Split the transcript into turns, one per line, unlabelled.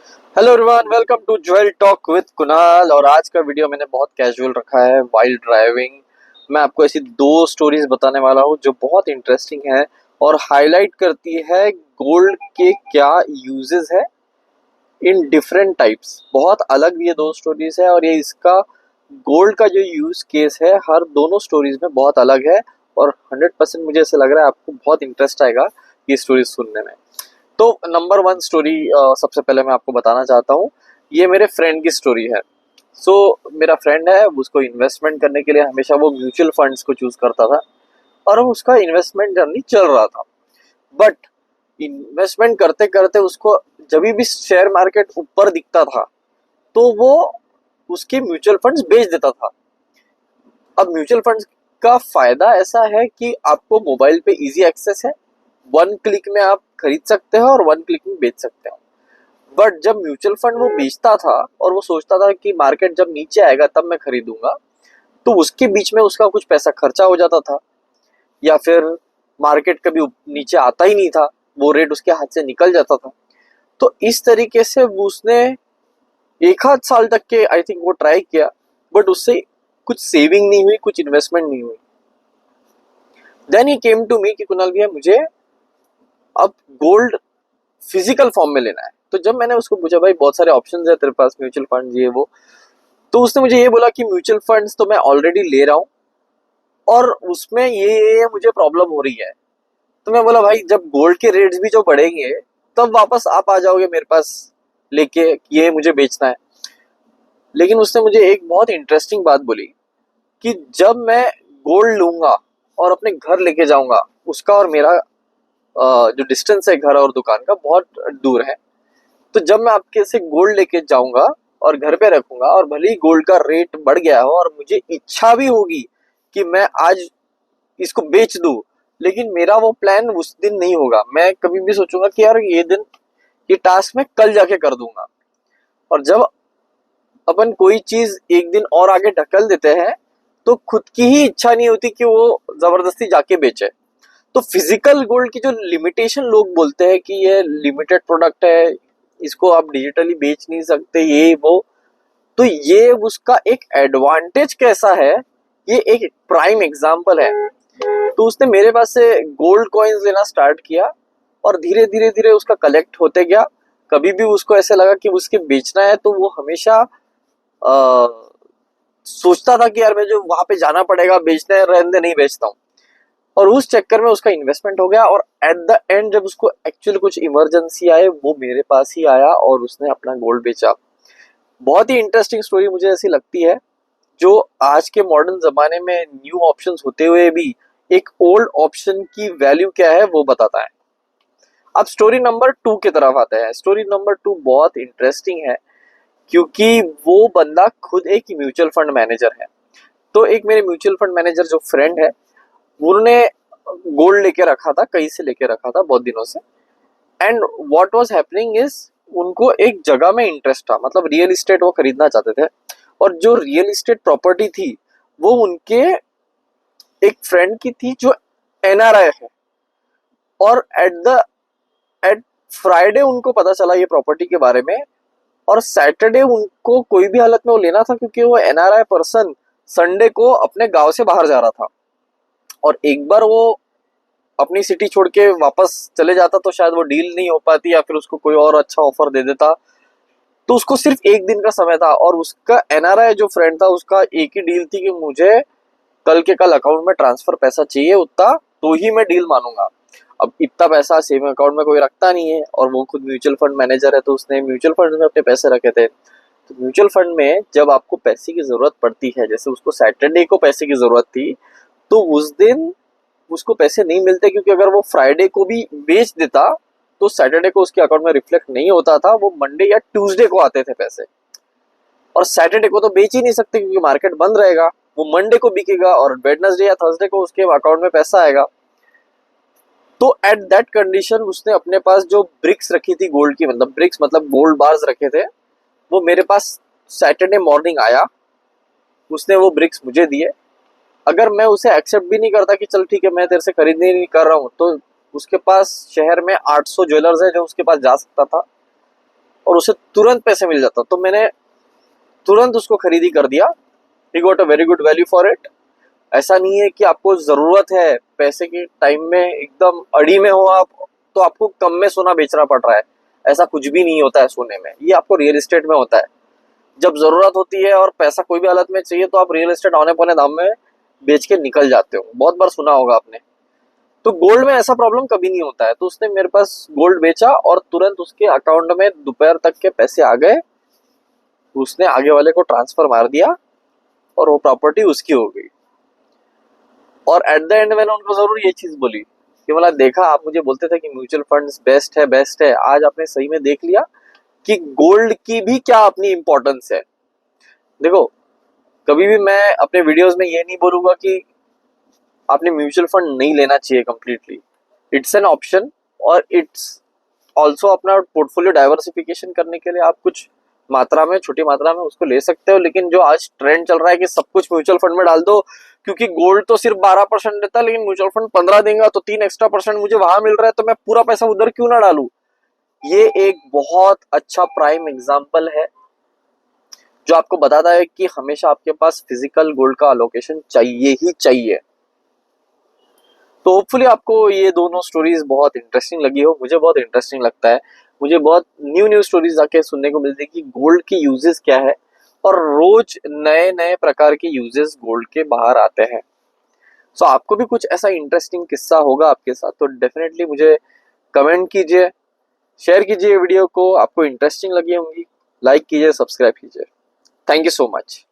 Hello everyone, welcome to jewel talk with Kunal. और आज का वीडियो मैंने बहुत कैजुअल रखा है, वाइल्ड ड्राइविंग। मैं आपको ऐसी दो स्टोरीज बताने वाला हूँ जो बहुत इंटरेस्टिंग है और हाईलाइट करती है गोल्ड के क्या यूजेस है इन डिफरेंट टाइप्स। बहुत अलग ये दो स्टोरीज है और ये इसका गोल्ड का जो यूज केस है हर दोनों स्टोरीज में बहुत अलग है। और 100% मुझे ऐसा लग रहा है आपको बहुत इंटरेस्ट आएगा ये स्टोरीज सुनने में। तो नंबर वन स्टोरी सबसे पहले मैं आपको बताना चाहता हूँ। ये मेरे फ्रेंड की स्टोरी है। मेरा फ्रेंड है, उसको इन्वेस्टमेंट करने के लिए हमेशा वो म्यूचुअल फंड्स को चूज करता था और उसका इन्वेस्टमेंट जर्नी चल रहा था। बट इन्वेस्टमेंट करते करते उसको जब भी शेयर मार्केट ऊपर दिखता था तो वो उसके म्यूचुअल फंड्स बेच देता था। अब म्यूचुअल फंड्स का फायदा ऐसा है कि आपको मोबाइल पे इजी एक्सेस है, वन क्लिक में आप खरीद सकते हो और वन क्लिक में बेच सकते हो। बट जब म्यूचुअल फंड वो बेचता था और वो सोचता था कि मार्केट जब नीचे आएगा तब मैं खरीदूंगा, तो उसके बीच में उसका कुछ पैसा खर्चा हो जाता था या फिर मार्केट कभी नीचे आता ही नहीं था, वो रेट उसके हाथ से निकल जाता था। तो इस तरीके से उसने एक आध साल तक के आई थिंक वो ट्राई किया, बट उससे कुछ सेविंग नहीं हुई, कुछ इन्वेस्टमेंट नहीं हुई। Then he came to me कि कुणाल भैया मुझे अब गोल्ड फिजिकल फॉर्म में लेना है। तो जब मैंने उसको पूछा भाई बहुत सारे ऑप्शंस है तेरे पास, म्यूचुअल फंड ये वो, तो उसने मुझे ये बोला कि म्यूचुअल फंड्स तो मैं ऑलरेडी ले रहा हूँ और उसमें ये मुझे प्रॉब्लम हो रही है। तो मैं बोला भाई जब गोल्ड के रेट्स भी जो बढ़ेंगे तब वापस आप आ जाओगे मेरे पास लेके ये मुझे बेचना है। लेकिन उसने मुझे एक बहुत इंटरेस्टिंग बात बोली कि जब मैं गोल्ड लूंगा और अपने घर लेके जाऊंगा, उसका और मेरा जो डिस्टेंस है घर और दुकान का बहुत दूर है। तो जब मैं आपके से गोल्ड लेके जाऊंगा और घर पे रखूंगा और भले ही गोल्ड का रेट बढ़ गया हो और मुझे इच्छा भी होगी कि मैं आज इसको बेच दूं, लेकिन मेरा वो प्लान उस दिन नहीं होगा। मैं कभी भी सोचूंगा कि यार ये दिन, ये टास्क मैं कल जाके कर दूंगा। और जब अपन कोई चीज एक दिन और आगे ढकल देते हैं तो खुद की ही इच्छा नहीं होती कि वो जबरदस्ती जाके बेचे। तो फिजिकल गोल्ड की जो लिमिटेशन लोग बोलते हैं कि ये लिमिटेड प्रोडक्ट है, इसको आप डिजिटली बेच नहीं सकते ये वो, तो ये उसका एक एडवांटेज कैसा है, ये एक प्राइम एग्जांपल है। तो उसने मेरे पास से गोल्ड कॉइन्स लेना स्टार्ट किया और धीरे धीरे धीरे उसका कलेक्ट होते गया। कभी भी उसको ऐसे लगा कि उसके बेचना है तो वो हमेशा सोचता था कि यार मैं जो वहां पे जाना पड़ेगा बेचने, रहने नहीं बेचता हूँ। और उस चक्कर में उसका इन्वेस्टमेंट हो गया और एट द एंड जब उसको एक्चुअली कुछ इमरजेंसी आए वो मेरे पास ही आया और उसने अपना गोल्ड बेचा। बहुत ही इंटरेस्टिंग स्टोरी मुझे ऐसी लगती है, जो आज के मॉडर्न जमाने में न्यू ऑप्शंस होते हुए भी एक ओल्ड ऑप्शन की वैल्यू क्या है वो बताता है। अब स्टोरी नंबर 2 की तरफ आते हैं। स्टोरी नंबर 2 बहुत इंटरेस्टिंग है क्योंकि वो बंदा खुद एक म्यूचुअल फंड मैनेजर है। तो एक मेरे म्यूचुअल फंड मैनेजर जो फ्रेंड है, उन्होंने गोल्ड लेके रखा था, कहीं से लेके रखा था बहुत दिनों से। And what was happening is उनको एक जगह में इंटरेस्ट था, मतलब रियल इस्टेट वो खरीदना चाहते थे। और जो रियल इस्टेट प्रॉपर्टी थी वो उनके एक फ्रेंड की थी जो एनआरआई है। और एट फ्राइडे उनको पता चला ये प्रॉपर्टी के बारे में, और सैटरडे उनको कोई भी हालत में वो लेना था क्योंकि वो एनआरआई पर्सन संडे को अपने गांव से बाहर जा रहा था। और एक बार वो अपनी सिटी छोड़ के वापस चले जाता तो शायद वो डील नहीं हो पाती या फिर उसको कोई और अच्छा ऑफर दे देता। तो उसको सिर्फ एक दिन का समय था और उसका एनआरआई जो फ्रेंड था उसका एक ही डील थी कि मुझे कल के कल अकाउंट में ट्रांसफर पैसा चाहिए उतना, तो ही मैं डील मानूंगा। अब इतना पैसा सेविंग अकाउंट में कोई रखता नहीं है और वो खुद म्यूचुअल फंड मैनेजर है, तो उसने म्यूचुअल फंड में अपने पैसे रखे थे। तो म्यूचुअल फंड में जब आपको पैसे की जरूरत पड़ती है, जैसे उसको सैटरडे को पैसे की जरूरत थी, तो उस दिन उसको पैसे नहीं मिलते क्योंकि अगर वो फ्राइडे को भी बेच देता तो सैटरडे को उसके अकाउंट में रिफ्लेक्ट नहीं होता था, वो मंडे या ट्यूसडे को आते थे पैसे। और सैटरडे को तो बेच ही नहीं सकते क्योंकि मार्केट बंद रहेगा, वो मंडे को बिकेगा और वेडनेसडे या थर्सडे को उसके अकाउंट में पैसा आएगा। तो एट दैट कंडीशन उसने अपने पास जो ब्रिक्स रखी थी गोल्ड की, मतलब ब्रिक्स मतलब गोल्ड बार्स रखे थे, वो मेरे पास सैटरडे मॉर्निंग आया, उसने वो ब्रिक्स मुझे दिए। अगर मैं उसे एक्सेप्ट भी नहीं करता कि चल ठीक है मैं तेरे से खरीदनी नहीं कर रहा हूँ, तो उसके पास शहर में 800 ज्वेलर्स है जो उसके पास जा सकता था। और उसे तुरंत पैसे मिल जाता, तो मैंने तुरंत उसको खरीदी कर दिया। He got a very good value for it. ऐसा नहीं है कि आपको जरूरत है पैसे के टाइम में, एकदम अड़ी में हो आप, तो आपको कम में सोना बेचना पड़ रहा है। ऐसा कुछ भी नहीं होता है सोने में, ये आपको रियल एस्टेट में होता है। जब जरूरत होती है और पैसा कोई भी हालत में चाहिए तो आप रियल एस्टेट औने पौने दाम में बेच के निकल जाते हो, बहुत बार सुना होगा आपने। तो गोल्ड में ऐसा प्रॉब्लम कभी नहीं होता है। तो उसने मेरे पास गोल्ड बेचा और तुरंत उसके अकाउंट में दोपहर तक के पैसे आ गए, उसने आगे वाले को ट्रांसफर मार दिया और वो प्रॉपर्टी उसकी हो गई। और एट द एंड मैंने उनको जरूर ये चीज बोली कि मतलब देखा, आप मुझे बोलते थे कि म्यूचुअल फंड्स बेस्ट है बेस्ट है, आज आपने सही में देख लिया कि गोल्ड की भी क्या अपनी इंपॉर्टेंस है। देखो, कभी भी मैं अपने वीडियोस में ये नहीं बोलूंगा कि आपने म्यूचुअल फंड नहीं लेना चाहिए कंप्लीटली। इट्स एन ऑप्शन, और इट्स ऑल्सो अपना पोर्टफोलियो डाइवर्सिफिकेशन करने के लिए आप कुछ मात्रा में, छोटी मात्रा में उसको ले सकते हो। लेकिन जो आज ट्रेंड चल रहा है कि सब कुछ म्यूचुअल फंड में डाल दो, क्योंकि गोल्ड तो सिर्फ 12% देता है लेकिन म्यूचुअल फंड 15 देगा, तो 3 एक्स्ट्रा परसेंट मुझे वहां मिल रहा है, तो मैं पूरा पैसा उधर क्यों ना डालू। ये एक बहुत अच्छा प्राइम एग्जाम्पल है जो आपको बताता है कि हमेशा आपके पास फिजिकल गोल्ड का अलोकेशन चाहिए ही चाहिए। तो होपफुली आपको ये दोनों स्टोरीज बहुत इंटरेस्टिंग लगी हो। मुझे बहुत इंटरेस्टिंग लगता है, मुझे बहुत न्यू न्यू स्टोरीज आके सुनने को मिलती है कि गोल्ड की यूजेस क्या है, और रोज नए नए प्रकार के यूजेस गोल्ड के बाहर आते हैं। सो आपको भी कुछ ऐसा इंटरेस्टिंग किस्सा होगा आपके साथ तो डेफिनेटली मुझे कमेंट कीजिए, शेयर कीजिए वीडियो को, आपको इंटरेस्टिंग लगी होंगी, लाइक कीजिए, सब्सक्राइब कीजिए। Thank you so much.